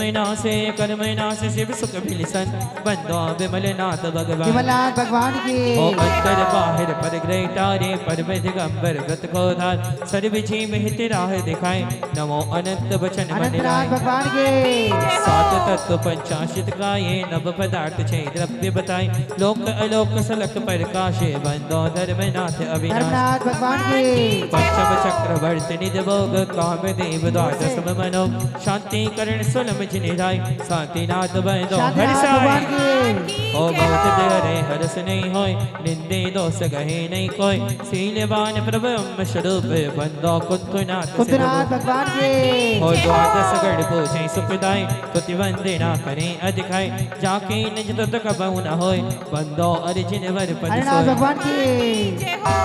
नासे शिव सुख भिलसन, बंदो विमल नाथ भगवान। विमलनाथ भगवान की ओ अंतर बाहिर पर ग्रह तारे, परम दिगंबर व्रत को धार, सर्व जीव हित राह दिखाए, नमो अनंत वचन मन अनंतनाथ राय। भगवान की 7 तत्व पंचाशित गाये, नव पदार्थ छे द्रव्य बताए, लोक अलोक सलक प्रकाशे, बंदो धर्मनाथ अविनाश। धर्मनाथ भगवान की पंचम चक्रवर्ती निज भोग, काम देव द्वादश मनो, शांति करण सुलम जिनिराय, शांतिनाथ बंदो शांतिनाथ भगवान की ओ बहुत दरे हरस नहीं होय, निंदे दोष गहे नहीं कोय, शीलवान प्रभु स्वरूप, बंदो कुंतुनाथ कुंतनाथ भगवान की और द्वादश गढ़ पूछे सुखदाय, तुति वंदना करें अधिकाय, जाके निज तत कबहु न होय, बंदो अर्जिन वर पद हरिनाथ सोय। भगवान की जय हो।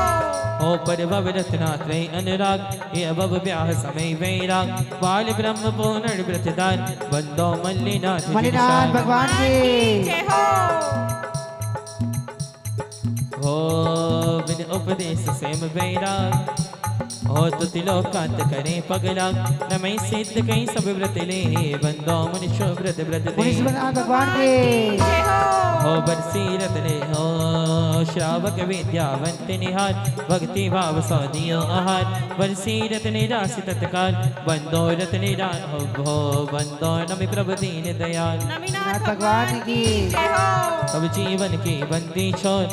ओ परभव रत्नात्रय अनुराग, ये अभव ब्याह समय वैराग, बाल ब्रह्म पूर्ण व्रतदार, बंदो मल्लिनाथ मणिनाथ जिनशान। भगवान की जय हो। हो बिन उपदेश सेम वैराग, हो तुति लोकांत करें पगला, नमय सिद्ध कहीं सब व्रत ले, बंदो मुनिशो व्रत व्रत दे। मुनीश्वरनाथ भगवान की जय हो। हो बरसी रत्ने हो श्रावक विद्यावंत निहार, भक्ति भाव सौदियो आहार, बरसी रत्ने राशि तत्काल, बंदो रत्ने हो बंदो नमि प्रभु दीन दयाल। नमीनाथ भगवान की जय हो। अब जीवन की बंदी छोर,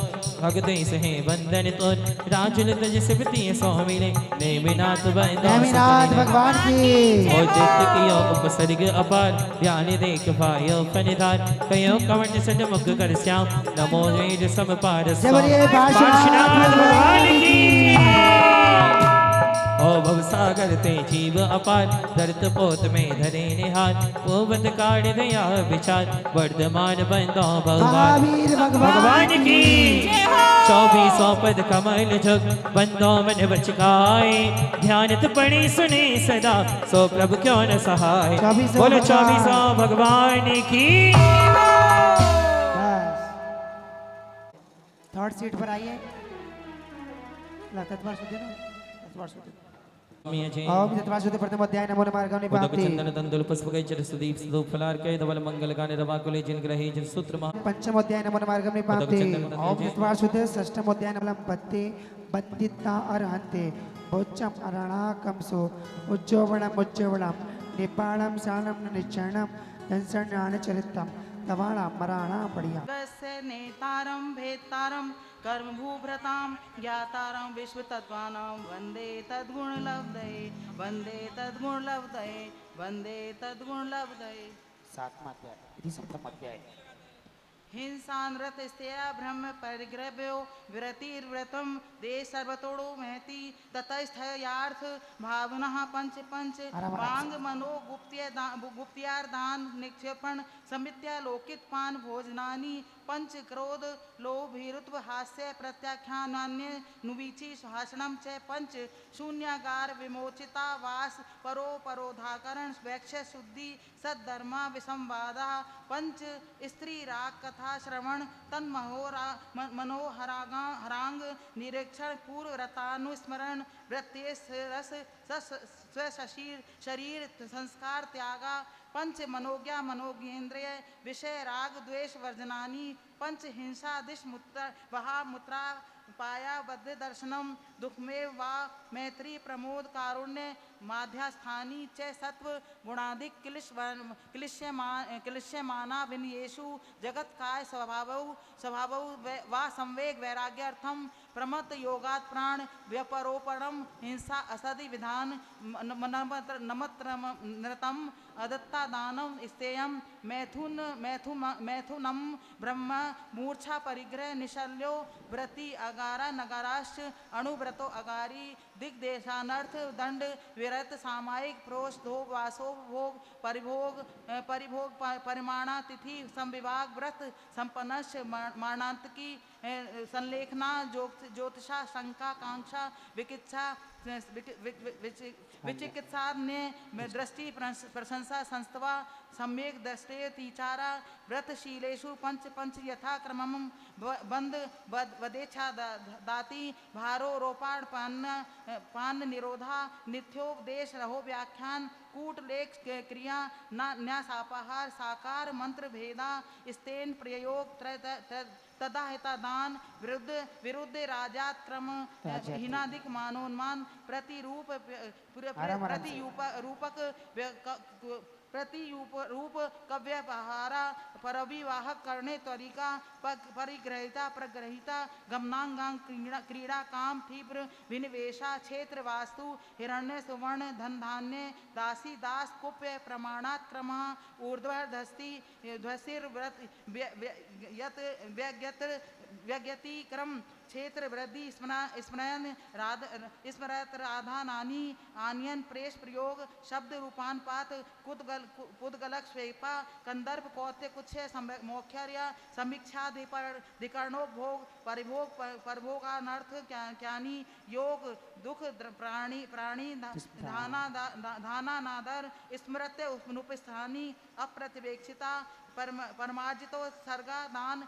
भगदेश है बंधन तोर, राजुल तज सिवती सो मिले, नेमिनाथ बंदो नेमिनाथ भगवान की ओ जित कियो उपसर्ग अपार, ध्यान देख पायो फनिधार, कयो कवट सज मुख कर श्याम, नमो वेद सम पार जय बोलिए पार्श्वनाथ भगवान की ओ भवसागर ते जीव अपार, धरत पोत में धरे निहार, पोवत काढ़ दया विचार, वर्धमान बंदो भगवान। महावीर भगवान की जय हो। 2400 पद कमल जुग, बंदो मन बचकाए, ध्यानत पड़ी सुने सदा, सो प्रभु क्यों न सहाय। 2400 बोलो भगवान। 2400 भगवान की। थर्ड सीट पर आइए। तत्वार सुधे ना तत्वार सुधे ओम तत्वार सुधे प्रथम अध्याय नमो मार्गम निपाति चंदन तंदुल पुष्प गै चर सुदीप सुदूप फलार कै धवल मंगल गाने रवाकुले जिन ग्रहे जिन सूत्र महा पंचम अध्याय नमो मार्गम निपाति ओम तत्वार सुधे षष्ठम अध्याय नमो पत्ते बंदिता अरहंते भोच्चम अरणा कमसो उज्जोवणम निपाणम शाणम निचरणम दंसण्यान चरितम तवाणा मराणा पड़िया वस्य नेतारं भेतारं कर्मभूभृतां ज्ञातारं विश्वतत्त्वानां वन्दे तद्गुणलब्धये वन्दे तद्गुणलब्धये वन्दे तद्गुणलब्धये। सातवां अध्याय इति सप्तम अध्याय हिंसानृतस्त्या ब्रह्म परिग्रभ्यो विरतिर्व्रतं देश सर्वतोड़ो महति ततस्थयार्थ भावना पंच पंच वांग मनो गुप्त्यार दान निक्षेपण समित्या लोकित पान भोजनानि पंच क्रोध लोभ भीरुत्व हास्य प्रत्याख्यानान्य नुवीची भाषणम च पंच शून्यागार विमोचिता वास परो परोधाकरण वैक्ष शुद्धि सद्धर्मा विसंवादा पंच स्त्री राग कथा श्रवण तन मनोहरांग निरीक्षण पूर्व रतानुस्मरण वृत्तेश रस शरीर संस्कार त्यागा पंच मनोज्ञा मनोज्ञेन्द्रिय विषय राग द्वेष वर्जनानि पंच हिंसा दिश वहा मुत्रा पाया बद्ध दर्शनम दुखमेव वा मैत्री प्रमोद कारुण्य माध्यास्थानी च सत्व गुणाधिक क्लिश्यमाना विनयेषु जगत काय स्वभावौ वा संवेग वैराग्यार्थम प्रमत्त योगात् प्राण व्यपरोपणम हिंसा असदि विधान नमत्रम अदत्ता दानम स्तेयम मैथुनम ब्रह्म मूर्छा परिग्रह निशल्यो व्रति अगारा नगाराश्च अणुव्रतो अगारी दिग्देशानर्थ दंड विरत सामायिक प्रोष धोग वासो भोग परिभोग परिमाणा तिथि संविभाग व्रत संपन्नश्च मारणांतकी संलेखना ज्योतिषा शंका कांक्षा विचिकित्सा दृष्टि प्रशंसा संस्तवा सम्यक दृष्टे तीचारा व्रतशीलेषु पंच पंच यथा क्रमम बंद वदेच्छा दाति भारो रोपाण पान निरोधा नित्योपदेश रहो व्याख्यान कूट लेख क्रिया न्यासापहार साकार मंत्र भेदा स्तेन प्रयोग तदाहिता दान विरुद्ध राजाक्रम हिनादिक मानोन्मान रूप कव्य बहारा परविवाहक करने तरीका परिग्रहिता प्रग्रहिता गमनांगांग क्रीड़ा काम तीव्र विनिवेशा क्षेत्र वास्तु हिरण्य सुवर्ण धन धान्य दासी दास कुप्य प्रमाणात्क्रम ऊर्ध्वधस्ती ध्वसिर व्यग्यति क्रम क्षेत्र वृद्धि स्मरण स्मरत राधानानी आनियन प्रेस प्रयोग शब्द रूपानुपात कुदगलक स्वेपा कंदर्प कौत्य कुछ मोक्षर्य समीक्षा धिकरणोपभोग परिभोग परभोगानर्थ ज्ञानी योग दुख प्राणी धाना नादर स्मृत्य उपस्थानी अप्रतिवेक्षिता परमार्जितो सर्गा दान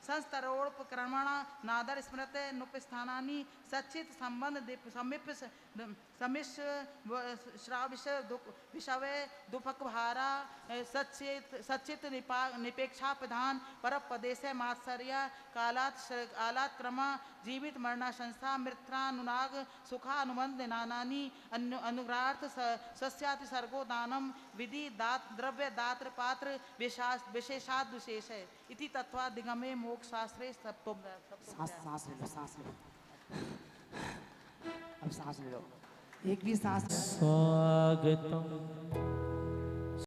संस्तरोपक्रमणा नादर स्मृत नुपस्थानानि सच्चित संबंध श्राविश विषवे दुपक भारा सच्चित निपेक्षा प्रधान पर पदेश मात्सर्य कालात क्रमा जीवित मरणा संस्था मृत्रानुराग सुखानुबंध नानानि अनुग्रार्थ सस्याति सर्गो दानम विधि दात द्रव्य दात्र पात्र विशेषाद विशेष है इति तत्वादिगमे मोक्ष शास्त्रे सप्तम सांस ले लो सांस ले लो अब सांस ले लो एक भी सांस स्वागतम